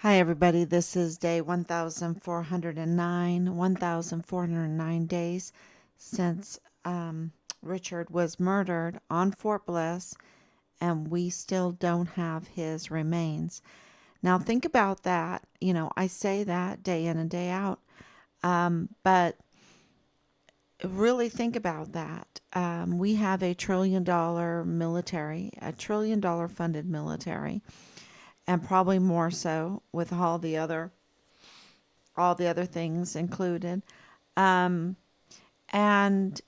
Hi, everybody. This is day 1,409 days since Richard was murdered on Fort Bliss, and we still don't have his remains. Now, think about that. I say that day in and day out, but really think about that. We have a trillion dollar funded military, and probably more so with all the other things included. Um, and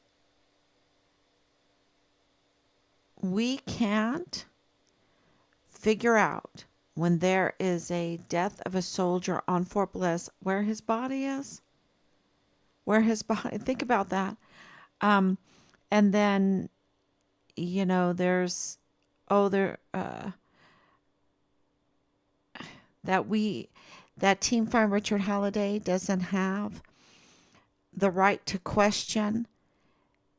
we can't figure out when there is a death of a soldier on Fort Bliss where his body is. Where his body, think about that. Um, and then, there's, oh, there, that we, that Team Find Richard Halliday doesn't have the right to question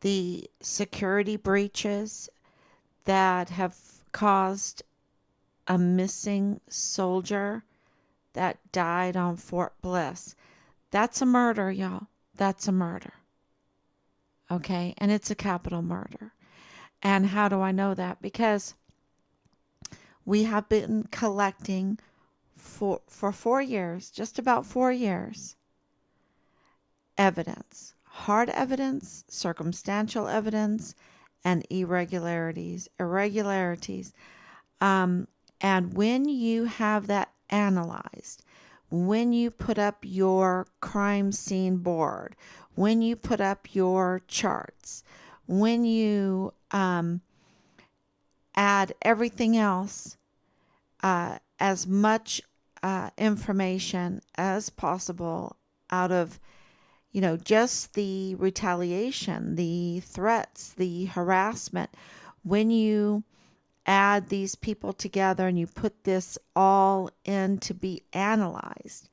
the security breaches that have caused a missing soldier that died on Fort Bliss. That's a murder, y'all. That's a murder. Okay? And it's a capital murder. And how do I know that? Because we have been collecting for 4 years, just about 4 years, evidence. Hard evidence, circumstantial evidence, and irregularities. And when you have that analyzed, when you put up your crime scene board, when you put up your charts, when you add everything else, as much information as possible out of, just the retaliation, the threats, the harassment, when you add these people together and you put this all in to be analyzed,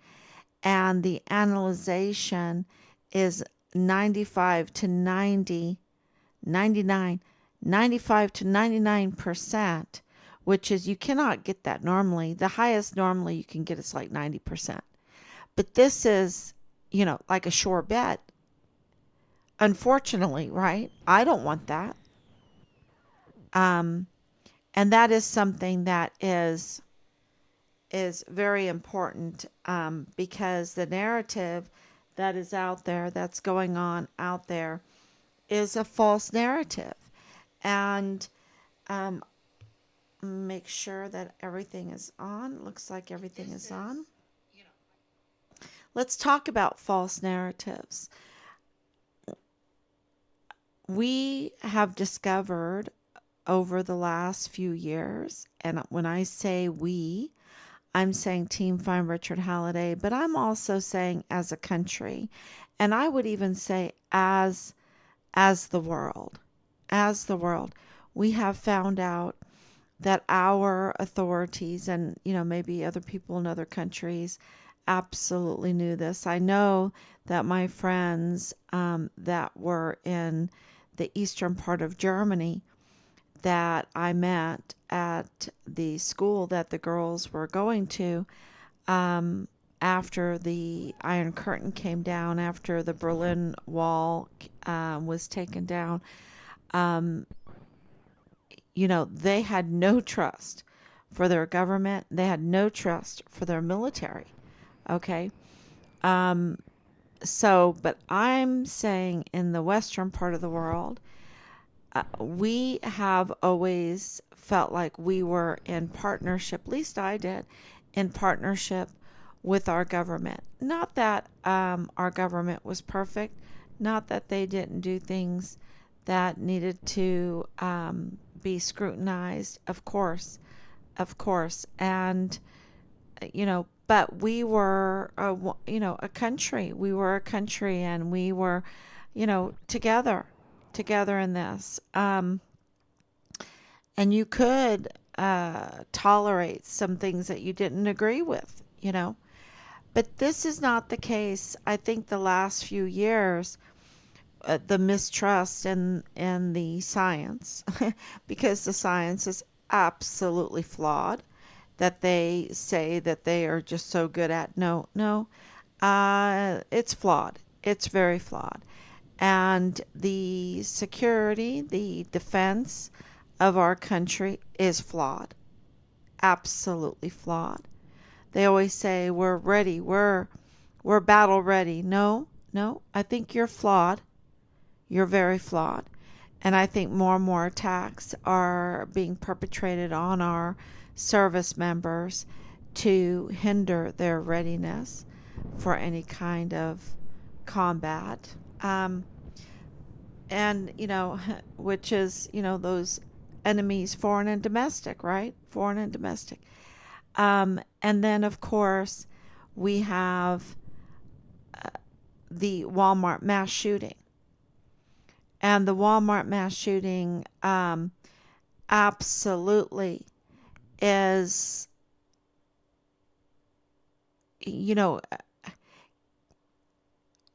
and the analyzation is 95 to 90, 99, 95 to 99%, which is, you cannot get that normally. The highest normally you can get is like 90%. But this is, like a sure bet. Unfortunately, right? I don't want that. Um, and that is something that is very important, because the narrative that is out there, that's going on out there, is a false narrative. And make sure that everything is on. Looks like everything is on. Let's talk about false narratives. We have discovered over the last few years, and when I say we, I'm saying Team Find Richard Halliday, but I'm also saying as a country, and I would even say as the world, we have found out that our authorities, and maybe other people in other countries, absolutely knew this. I know that my friends that were in the eastern part of Germany, that I met at the school that the girls were going to, after the Iron Curtain came down, after the Berlin Wall was taken down, um, they had no trust for their government. They had no trust for their military. Okay. Um, but I'm saying in the western part of the world, we have always felt like we were in partnership, at least I did, in partnership with our government. Not that our government was perfect, not that they didn't do things that needed to be scrutinized, of course. And, but we were, a country. We were a country, and we were, together in this. And you could tolerate some things that you didn't agree with. But this is not the case. I think the last few years, the mistrust in the science, because the science is absolutely flawed. that they say that they are just so good at. No, no, it's flawed. It's very flawed. And the security, the defense of our country is flawed. Absolutely flawed. They always say we're ready, we're battle ready. No, no, I think you're flawed. You're very flawed. And I think more and more attacks are being perpetrated on our service members to hinder their readiness for any kind of combat. Um, and, which is, those enemies, foreign and domestic, right? Foreign and domestic. And then, of course, we have the Walmart mass shooting. And the Walmart mass shooting absolutely is, you know,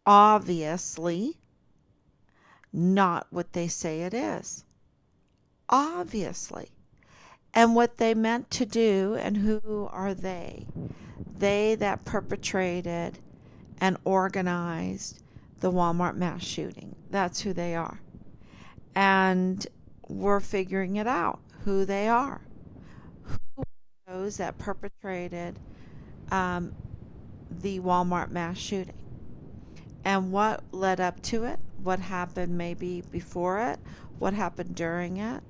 obviously not what they say it is. Obviously. And what they meant to do, and who are they? They that perpetrated and organized the Walmart mass shooting. That's who they are. And we're figuring it out, who they are. Who are those that perpetrated um, the Walmart mass shooting? And what led up to it? What happened maybe before it? What happened during it?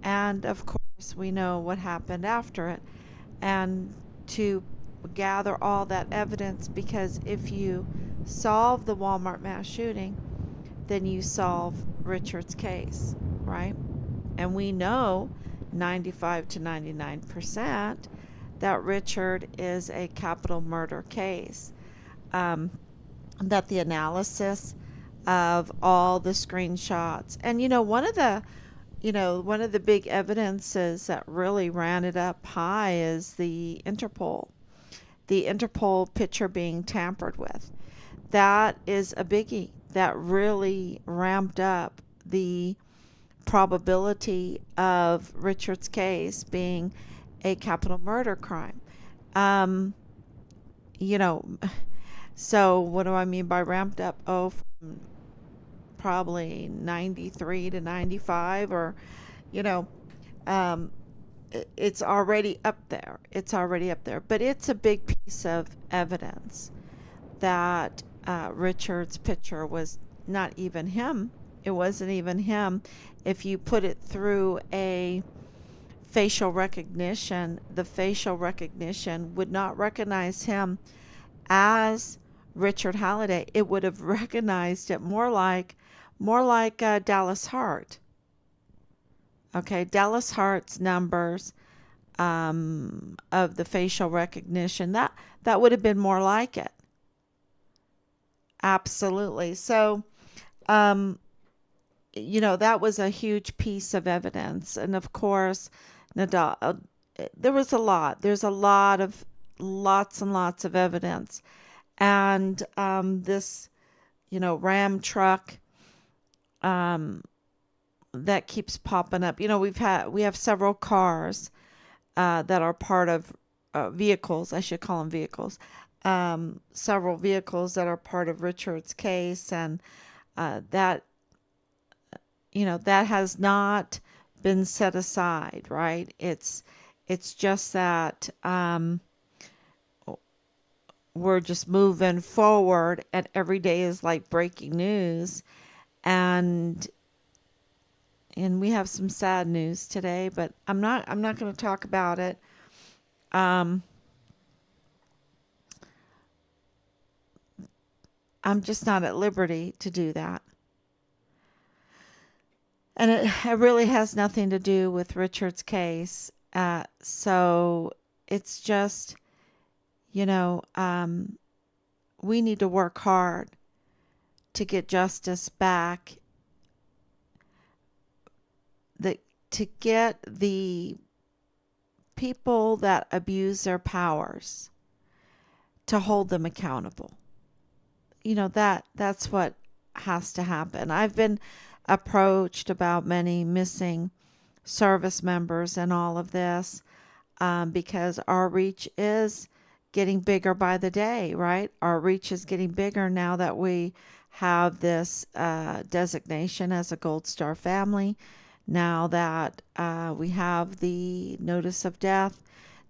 And of course, we know what happened after it. And to gather all that evidence, because if you solve the Walmart mass shooting, then you solve Richard's case, right? And we know 95 to 99% that Richard is a capital murder case. That the analysis of all the screenshots, and one of the big evidences that really ran it up high is the Interpol picture being tampered with. That is a biggie. That really ramped up the probability of Richard's case being a capital murder crime. Um, you know, so what do I mean by ramped up? Oh, from probably 93 to 95, or, you know, um, it's already up there. It's already up there. But it's a big piece of evidence that Richard's picture was not even him. It wasn't even him. If you put it through a facial recognition, the facial recognition would not recognize him as Richard Halliday. It would have recognized it more like Dallas Hart. Okay, Dallas Hart's numbers of the facial recognition, that would have been more like it. Absolutely. So, um, that was a huge piece of evidence. And of course, Nadal, there was a lot. There's a lot of lots and lots of evidence. And this, Ram truck um, that keeps popping up. We have several cars that are part of vehicles. I should call them vehicles. Several vehicles that are part of Richard's case, and that that has not been set aside, right? It's just that we're just moving forward, and every day is like breaking news, and we have some sad news today, but I'm not going to talk about it. Um, I'm just not at liberty to do that. And it really has nothing to do with Richard's case. So it's just, you know, um, we need to work hard to get justice back, to get the people that abuse their powers to hold them accountable. That's what has to happen. I've been approached about many missing service members and all of this. because our reach is getting bigger by the day, right? Our reach is getting bigger now that we have this designation as a Gold Star family, now that we have the notice of death,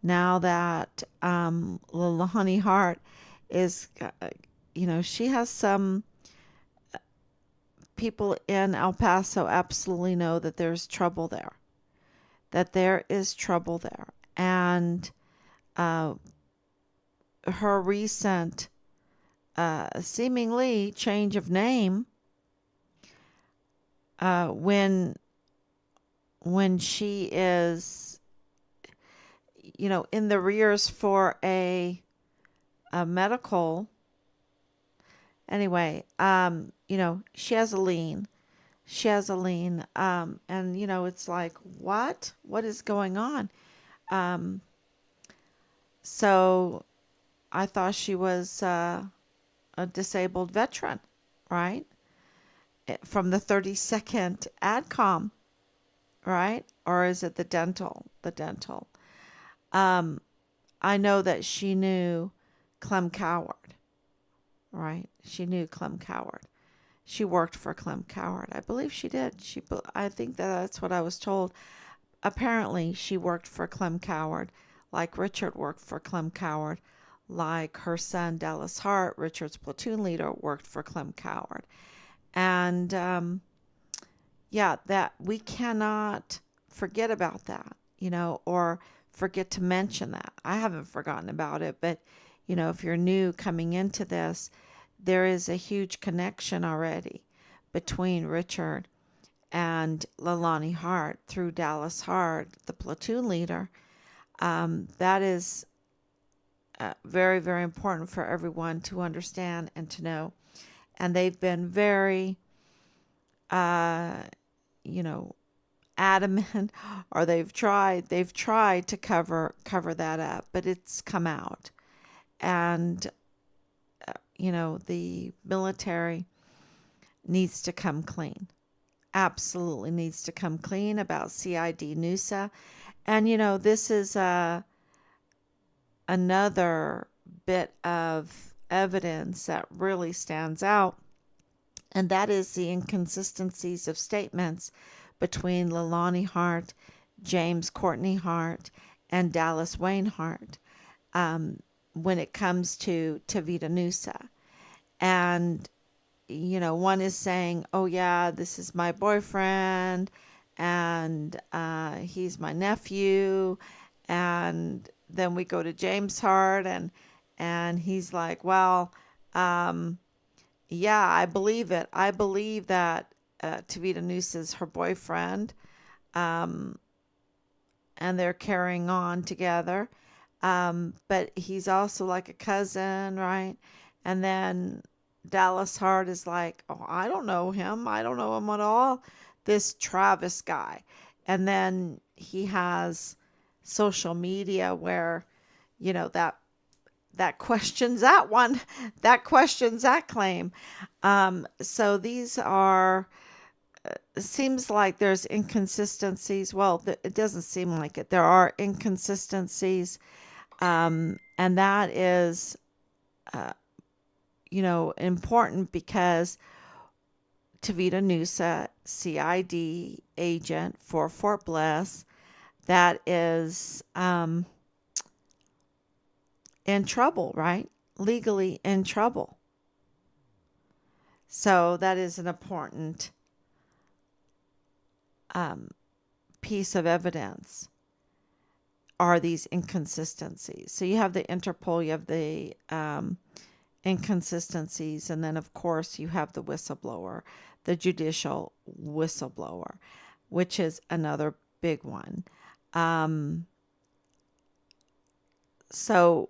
now that Lilani Hart is, she has some people in El Paso absolutely know that there's trouble there, that there is trouble there. And uh, her recent seemingly change of name, when she is, in the rears for a medical, anyway, she has a lien. She has a lien. And it's like, what is going on? Um, so I thought she was a disabled veteran, right? From the 32nd AdCom, right? Or is it the dental? The dental. Um, I know that she knew Clem Coward, right? She knew Clem Coward. She worked for Clem Coward. I believe she did. I think that's what I was told. Apparently, she worked for Clem Coward, like Richard worked for Clem Coward, like her son Dallas Hart, Richard's platoon leader, worked for Clem Coward. And yeah, that we cannot forget about that, or forget to mention that. I haven't forgotten about it, but if you're new coming into this, there is a huge connection already between Richard and Lilani Hart through Dallas Hart, the platoon leader. That is very, very important for everyone to understand and to know. And they've been very, uh, you know, adamant, or they've tried to cover that up, but it's come out. And the military needs to come clean. Absolutely needs to come clean about CID NUSA. And this is another bit of evidence that really stands out, and that is the inconsistencies of statements between Lilani Hart, James Courtney Hart, and Dallas Wayne Hart, when it comes to Tavita Nusa. And one is saying, oh yeah, this is my boyfriend, and he's my nephew. And then we go to James Hart, and he's like, well, yeah, I believe it. I believe that Tavita Noose is her boyfriend, um, and they're carrying on together. But he's also like a cousin, right? And then Dallas Hart is like, oh, I don't know him. I don't know him at all. This Travis guy. And then he has social media where, that questions that one, that questions that claim. So these are, seems like there's inconsistencies. Well, it doesn't seem like it. There are inconsistencies. And that is, uh, important because Tavita Nusa, CID agent for Fort Bliss, that is in trouble, right? Legally in trouble. So that is an important um, piece of evidence, are these inconsistencies. So you have the Interpol, you have the inconsistencies, and then of course you have the whistleblower, the judicial whistleblower, which is another big one. Um, so,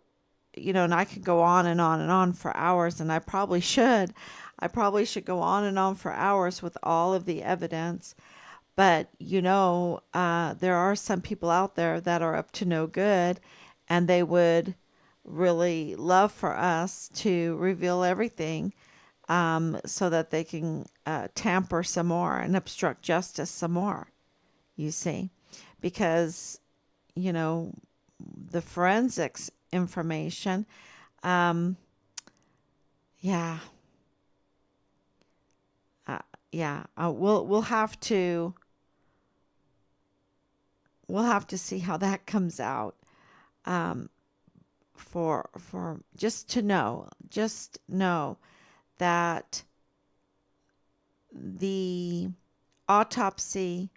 and I could go on and on and on for hours, and I probably should. I probably should go on and on for hours with all of the evidence. But, there are some people out there that are up to no good, and they would really love for us to reveal everything, so that they can tamper some more and obstruct justice some more, you see. Because, you know, the forensics information. Um, yeah, uh, yeah. We'll have to see how that comes out. Um, for just know that the autopsy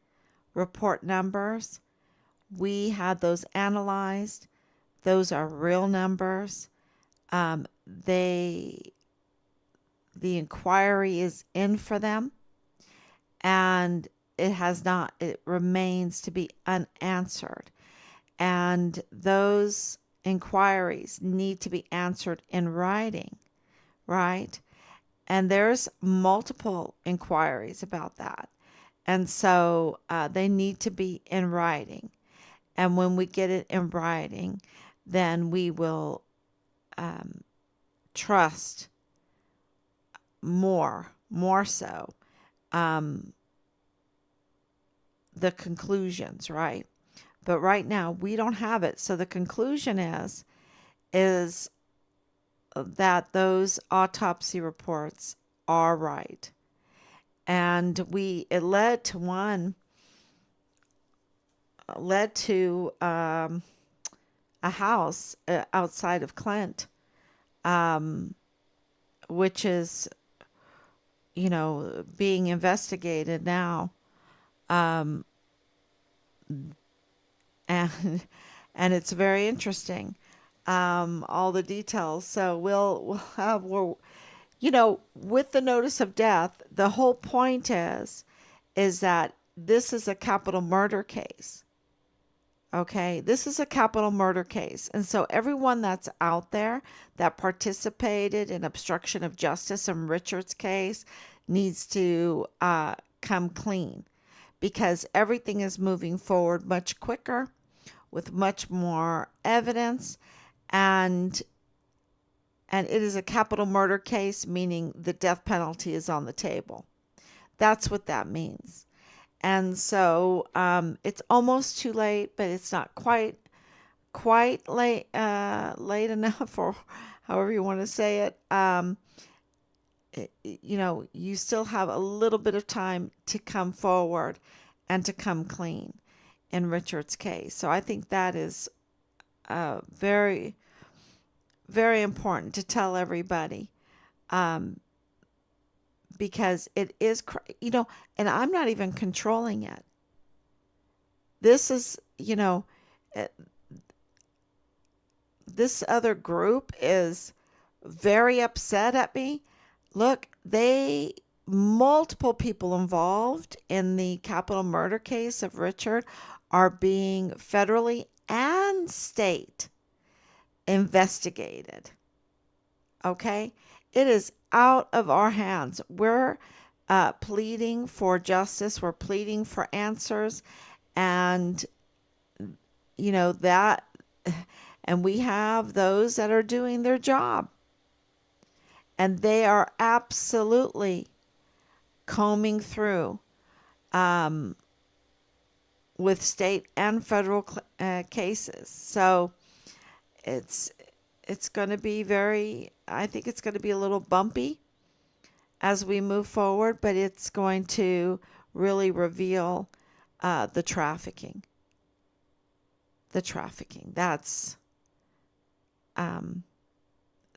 report numbers, we had those analyzed. Those are real numbers. They the inquiry is in for them, and it remains to be unanswered. And those inquiries need to be answered in writing, right? And there's multiple inquiries about that. And so they need to be in writing. And when we get it in writing, then we will um, trust more so, um, the conclusions, right? But right now we don't have it. So the conclusion is that those autopsy reports are right. And it led to a house outside of Clint, um, which is, being investigated now. Um, and and it's very interesting, all the details. So we'll have with the notice of death, the whole point is that this is a capital murder case. Okay, this is a capital murder case. And so everyone that's out there that participated in obstruction of justice in Richard's case needs to come clean, because everything is moving forward much quicker with much more evidence, and it is a capital murder case, meaning the death penalty is on the table. That's what that means. And so it's almost too late, but it's not quite late enough, or however you want to say it. You still have a little bit of time to come forward and to come clean in Richard's case. So I think that is very, very important to tell everybody, um, because it is, and I'm not even controlling it. This is, uh, this other group is very upset at me. Look, multiple people involved in the capital murder case of Richard are being federally and state investigated. Okay? It is out of our hands. We're pleading for justice, we're pleading for answers, and that, and we have those that are doing their job, and they are absolutely combing through, um, with state and federal cases. So it's it's going to be I think it's going to be a little bumpy as we move forward, but it's going to really reveal the trafficking. The trafficking. That's um,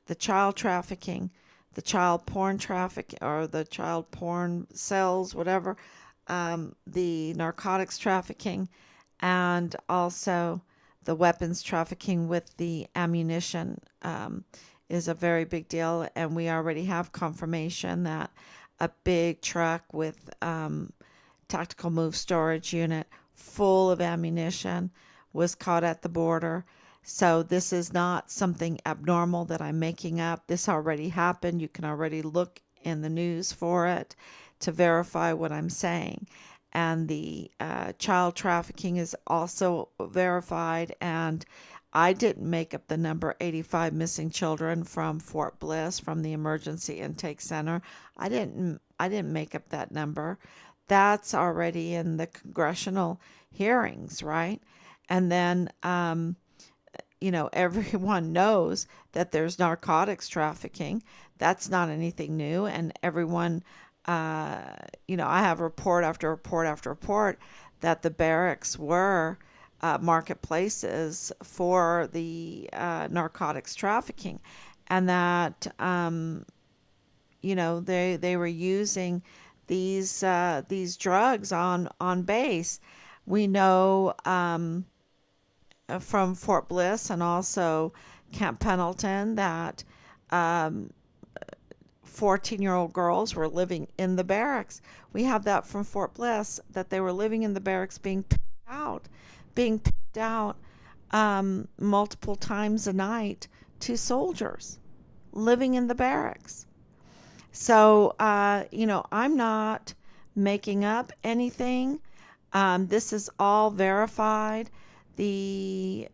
the child trafficking, the child porn traffic, or the child porn cells, whatever, the narcotics trafficking, and also the weapons trafficking with the ammunition, is a very big deal. And we already have confirmation that a big truck with tactical move storage unit full of ammunition was caught at the border. So this is not something abnormal that I'm making up. This already happened. You can already look in the news for it to verify what I'm saying. And the child trafficking is also verified. And I didn't make up the number 85 missing children from Fort Bliss, from the emergency intake center. I didn't make up that number. That's already in the congressional hearings, right? And then everyone knows that there's narcotics trafficking. That's not anything new. And everyone, I have report after report after report that the barracks were marketplaces for the narcotics trafficking, and that they were using these drugs on base. We know from Fort Bliss and also Camp Pendleton that um, 14-year-old girls were living in the barracks. We have that from Fort Bliss, that they were living in the barracks being picked out multiple times a night to soldiers living in the barracks. So, I'm not making up anything. This is all verified. The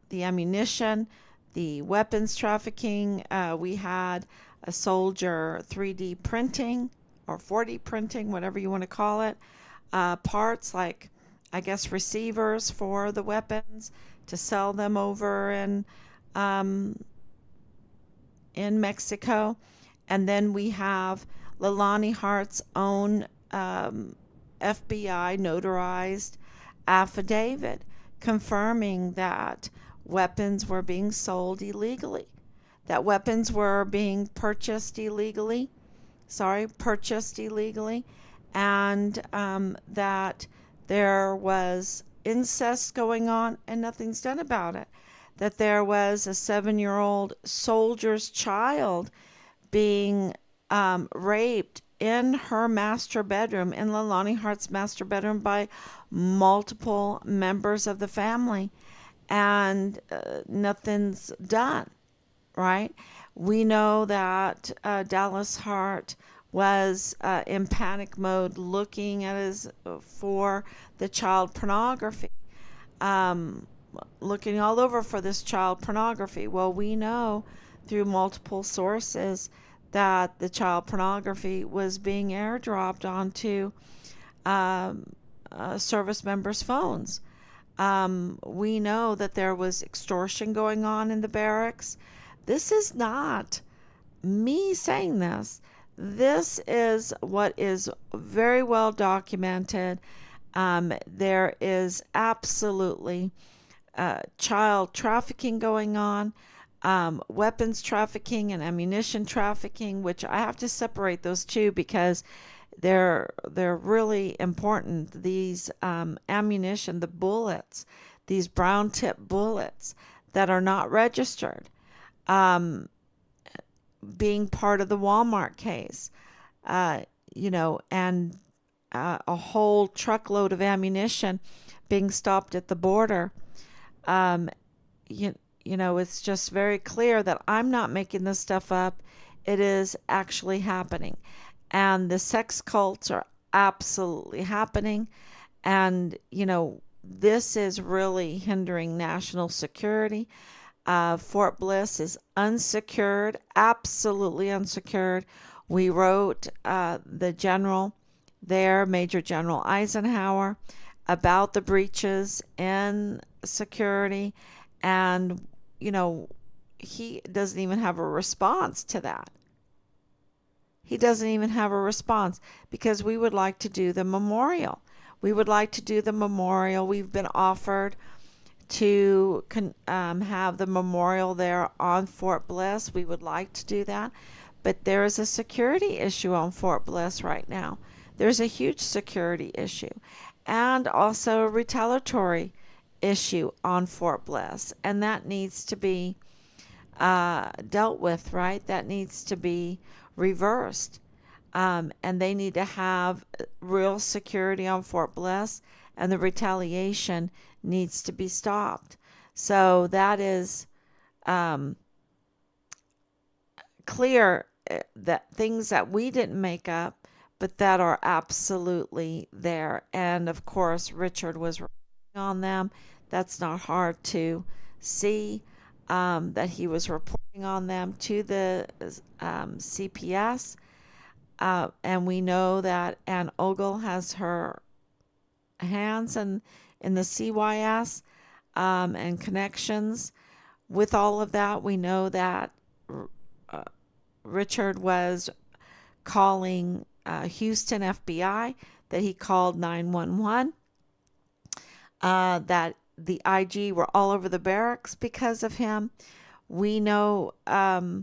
the ammunition, the weapons trafficking. We had a soldier 3D printing or 4D printing, whatever you want to call it, parts like, I guess, receivers for the weapons to sell them over um, in Mexico. And then we have Leilani Hart's own FBI notarized affidavit confirming that weapons were being sold illegally, that weapons were being purchased illegally, and that there was incest going on and nothing's done about it. That there was a 7-year-old soldier's child being raped in her master bedroom, in Leilani Hart's master bedroom, by multiple members of the family, and nothing's done, right? We know that Dallas Hart was in panic mode looking at for the child pornography, um, looking all over for this child pornography. Well, we know through multiple sources that the child pornography was being airdropped onto um, service members' phones. We know that there was extortion going on in the barracks. This is not me saying this. This is what is very well documented. There is absolutely child trafficking going on, weapons trafficking and ammunition trafficking, which I have to separate those two because they're really important. These ammunition, the bullets, these brown tip bullets that are not registered, um, being part of the Walmart case, uh, and a whole truckload of ammunition being stopped at the border. Um, it's just very clear that I'm not making this stuff up. It is actually happening. And the sex cults are absolutely happening. And, this is really hindering national security. Fort Bliss is unsecured, absolutely unsecured. We wrote the general there, Major General Eisenhower, about the breaches in security. And, he doesn't even have a response to that. He doesn't even have a response because we would like to do the memorial. We would like to do the memorial. We've been offered to have the memorial there on Fort Bliss. We would like to do that. But there is a security issue on Fort Bliss right now. There's a huge security issue and also a retaliatory issue on Fort Bliss. And that needs to be dealt with, right? That needs to be reversed. And they need to have real security on Fort Bliss, and the retaliation needs to be stopped. So that is clear, that things that we didn't make up, but that are absolutely there. And of course, Richard was reporting on them. That's not hard to see, that he was reporting on them to the CPS. And we know that Ann Ogle has her hands in the CYS. and connections. With all of that, we know that uh, Richard was calling Houston FBI, that he called 911, that the IG were all over the barracks because of him. We know that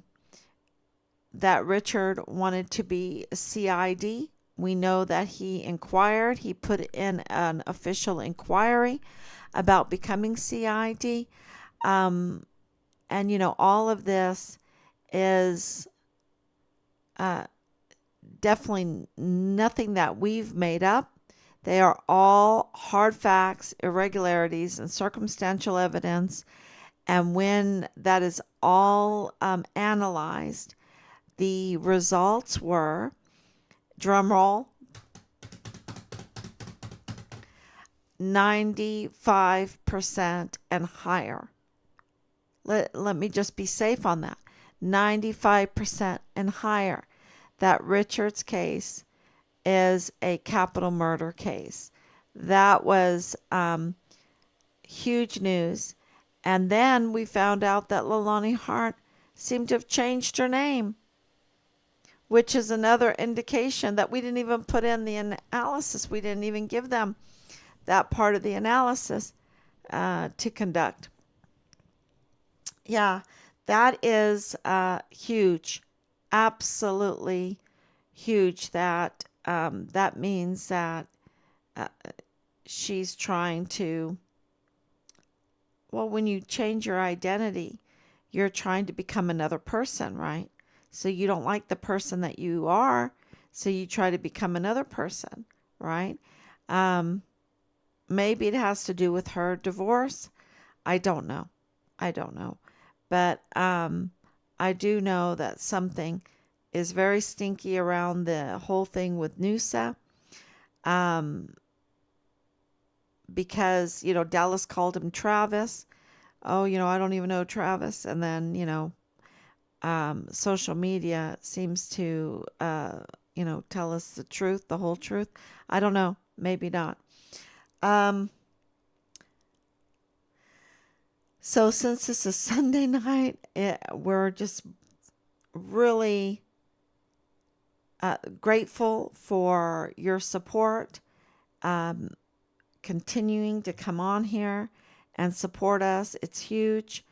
Richard wanted to be a CID. We know that he inquired, he put in an official inquiry about becoming CID. Um, and, all of this is uh, definitely nothing that we've made up. They are all hard facts, irregularities, and circumstantial evidence. And when that is all analyzed, the results were, drumroll, 95% and higher. Let me just be safe on that. 95% and higher that Richard's case is a capital murder case. That was huge news. And then we found out that Leilani Hart seemed to have changed her name, which is another indication that we didn't even put in the analysis. We didn't even give them that part of the analysis to conduct. Yeah, that is huge. Absolutely huge. That means that uh, she's trying to, well, when you change your identity, you're trying to become another person, right? So you don't like the person that you are, so you try to become another person, right? Um, Maybe it has to do with her divorce. I don't know. I don't know. But I do know that something is very stinky around the whole thing with Noosa. Um, because, Dallas called him Travis. Oh, I don't even know Travis. And then, social media seems to, tell us the truth, the whole truth. I don't know. Maybe not. Um, so since this is Sunday night, we're just really grateful for your support, um, continuing to come on here and support us. It's huge.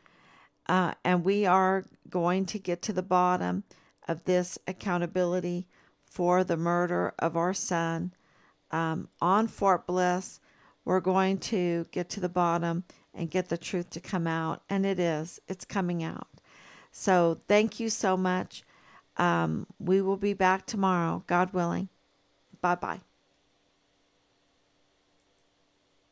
And we are going to get to the bottom of this accountability for the murder of our son on Fort Bliss. We're going to get to the bottom and get the truth to come out. And it's coming out. So thank you so much. We will be back tomorrow, God willing. Bye bye.